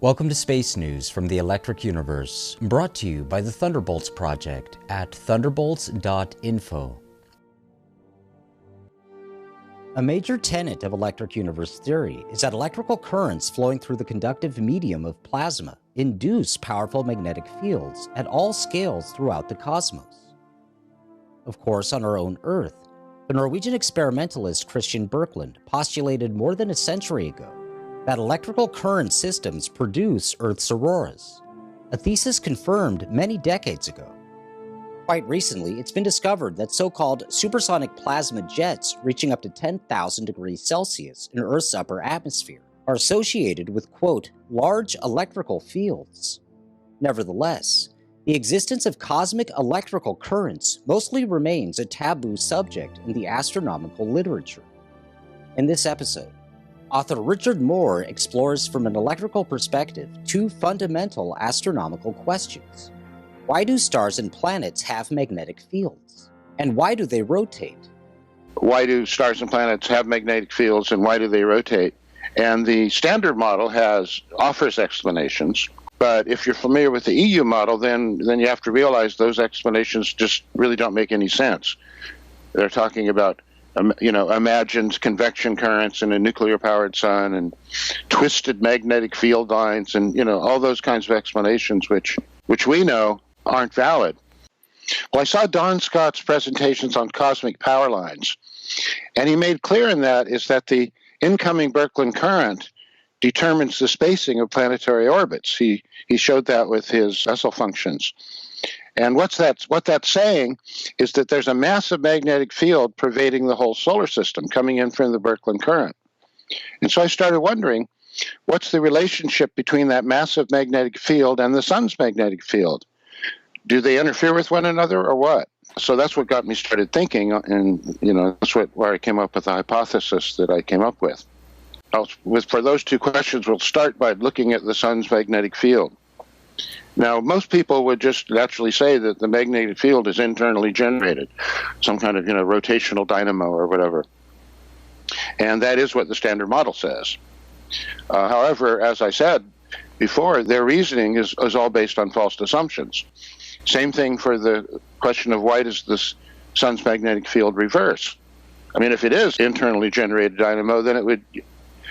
Welcome to Space News from the Electric Universe, brought to you by the Thunderbolts Project at thunderbolts.info. A major tenet of electric universe theory is that electrical currents flowing through the conductive medium of plasma induce powerful magnetic fields at all scales throughout the cosmos. Of course, on our own Earth, the Norwegian experimentalist Kristian Birkeland postulated more than a century ago that electrical current systems produce Earth's auroras, a thesis confirmed many decades ago. Quite recently, it's been discovered that so-called supersonic plasma jets reaching up to 10,000 degrees Celsius in Earth's upper atmosphere are associated with, quote, large electrical fields. Nevertheless, the existence of cosmic electrical currents mostly remains a taboo subject in the astronomical literature. In this episode, author Richard Moore explores from an electrical perspective two fundamental astronomical questions. Why do stars and planets have magnetic fields? And why do they rotate? Why do stars and planets have magnetic fields and why do they rotate? And the standard model offers explanations, but if you're familiar with the EU model, then you have to realize those explanations just really don't make any sense. They're talking about imagined convection currents in a nuclear-powered sun and twisted magnetic field lines and, all those kinds of explanations which we know aren't valid. Well, I saw Don Scott's presentations on cosmic power lines, and he made clear in that is that the incoming Birkeland current determines the spacing of planetary orbits. He showed that with his Bessel functions. And what that's saying is that there's a massive magnetic field pervading the whole solar system coming in from the Birkeland current. And so I started wondering, what's the relationship between that massive magnetic field and the sun's magnetic field? Do they interfere with one another or what? So that's what got me started thinking, and that's where I came up with the hypothesis that I came up with. For those two questions, we'll start by looking at the sun's magnetic field. Now, most people would just naturally say that the magnetic field is internally generated, some kind of rotational dynamo or whatever. And that is what the standard model says. However, as I said before, their reasoning is all based on false assumptions. Same thing for the question of why does the sun's magnetic field reverse? I mean, if it is internally generated dynamo, then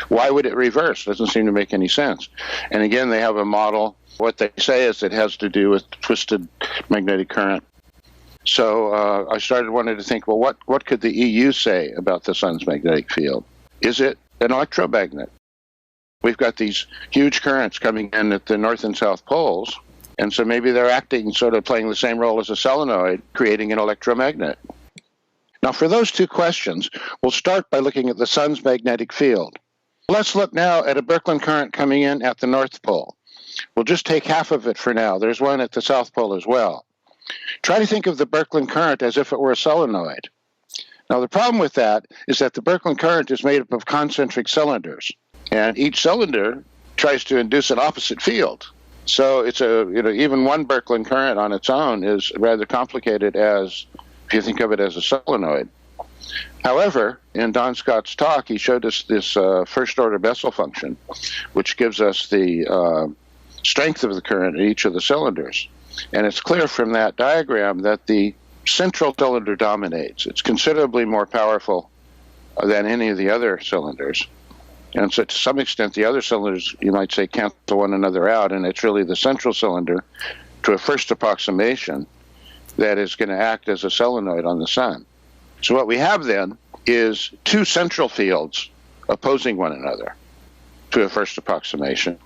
why would it reverse? Doesn't seem to make any sense. And again, they have a model. What they say is it has to do with twisted magnetic current. So I started wanting to think, well, what could the EU say about the sun's magnetic field? Is it an electromagnet? We've got these huge currents coming in at the north and south poles, and so maybe they're acting, sort of playing the same role as a solenoid, creating an electromagnet. Now, for those two questions, we'll start by looking at the sun's magnetic field. Let's look now at a Birkeland current coming in at the North Pole. We'll just take half of it for now. There's one at the South Pole as well. Try to think of the Birkeland current as if it were a solenoid. Now, the problem with that is that the Birkeland current is made up of concentric cylinders, and each cylinder tries to induce an opposite field. So it's even one Birkeland current on its own is rather complicated if you think of it as a solenoid. However, in Don Scott's talk, he showed us this first-order Bessel function, which gives us the strength of the current in each of the cylinders. And it's clear from that diagram that the central cylinder dominates. It's considerably more powerful than any of the other cylinders. And so to some extent, the other cylinders, you might say, cancel one another out, and it's really the central cylinder, to a first approximation, that is going to act as a solenoid on the sun. So what we have then is two central fields opposing one another to a first approximation.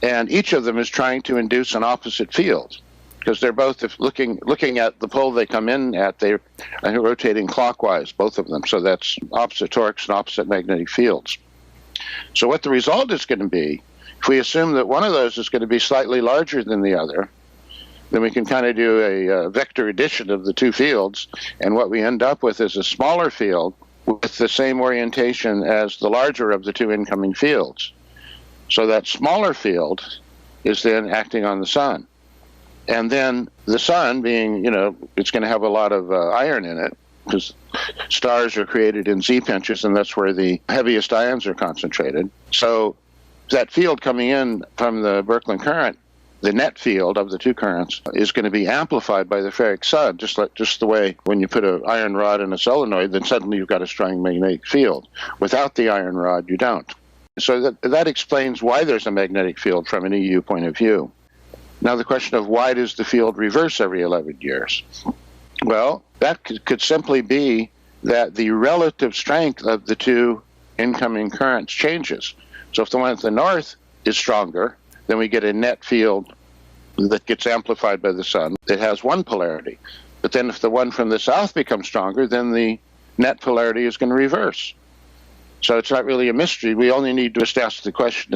And each of them is trying to induce an opposite field because they're both, if looking at the pole they come in at, they're rotating clockwise, both of them. So that's opposite torques and opposite magnetic fields. So what the result is going to be, if we assume that one of those is going to be slightly larger than the other, then we can kind of do a vector addition of the two fields, and what we end up with is a smaller field with the same orientation as the larger of the two incoming fields. So that smaller field is then acting on the sun. And then the sun being, it's going to have a lot of iron in it, because stars are created in Z pinches, and that's where the heaviest ions are concentrated. So that field coming in from the Birkeland current, the net field of the two currents, is going to be amplified by the ferric sun, just the way when you put an iron rod in a solenoid, then suddenly you've got a strong magnetic field. Without the iron rod, you don't. So that explains why there's a magnetic field from an EU point of view. Now the question of why does the field reverse every 11 years? Well, that could simply be that the relative strength of the two incoming currents changes. So if the one at the north is stronger, then we get a net field that gets amplified by the sun. It has one polarity. But then if the one from the south becomes stronger, then the net polarity is going to reverse. So it's not really a mystery. We only need to just ask the question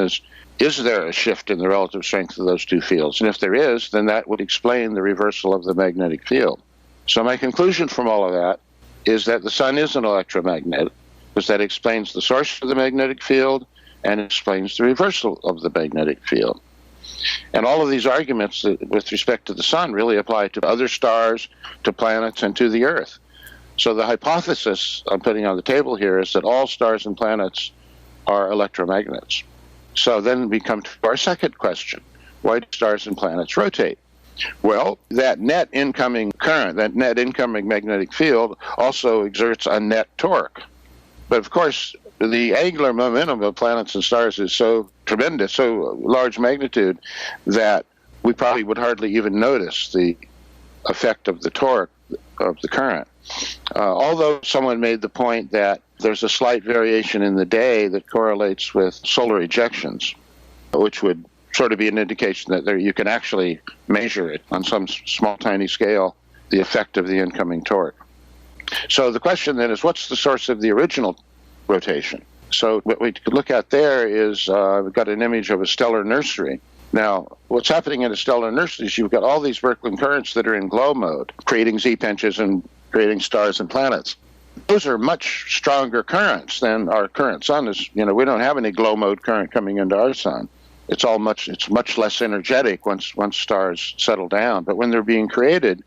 is there a shift in the relative strength of those two fields? And if there is, then that would explain the reversal of the magnetic field. So my conclusion from all of that is that the sun is an electromagnet, because that explains the source of the magnetic field and explains the reversal of the magnetic field. And all of these arguments with respect to the sun really apply to other stars, to planets, and to the Earth. So the hypothesis I'm putting on the table here is that all stars and planets are electromagnets. So then we come to our second question. Why do stars and planets rotate? Well, that net incoming current, that net incoming magnetic field, also exerts a net torque. But of course, the angular momentum of planets and stars is so tremendous, so large magnitude, that we probably would hardly even notice the effect of the torque of the current. Although someone made the point that there's a slight variation in the day that correlates with solar ejections, which would sort of be an indication that you can actually measure it on some small, tiny scale, the effect of the incoming torque. So the question then is, what's the source of the original rotation? So what we could look at there is, we've got an image of a stellar nursery. Now, what's happening in a stellar nursery is you've got all these Birkeland currents that are in glow mode, creating Z-pinches and creating stars and planets. Those are much stronger currents than our current sun is. We don't have any glow mode current coming into our sun. It's much less energetic once stars settle down. But when they're being created,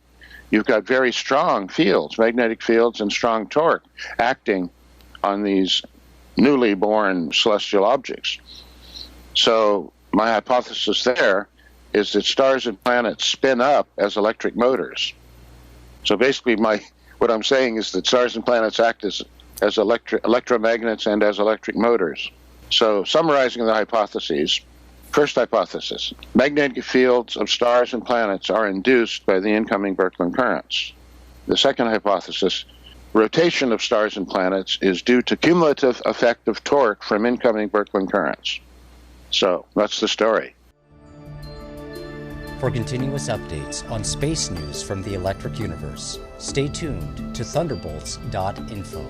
you've got very strong fields, magnetic fields and strong torque acting on these newly born celestial objects. So my hypothesis there is that stars and planets spin up as electric motors. So basically what I'm saying is that stars and planets act as electromagnets and as electric motors. So summarizing the hypotheses, first hypothesis, magnetic fields of stars and planets are induced by the incoming Birkeland currents. The second hypothesis, rotation of stars and planets is due to cumulative effect of torque from incoming Birkeland currents. So that's the story. For continuous updates on space news from the electric universe, stay tuned to thunderbolts.info.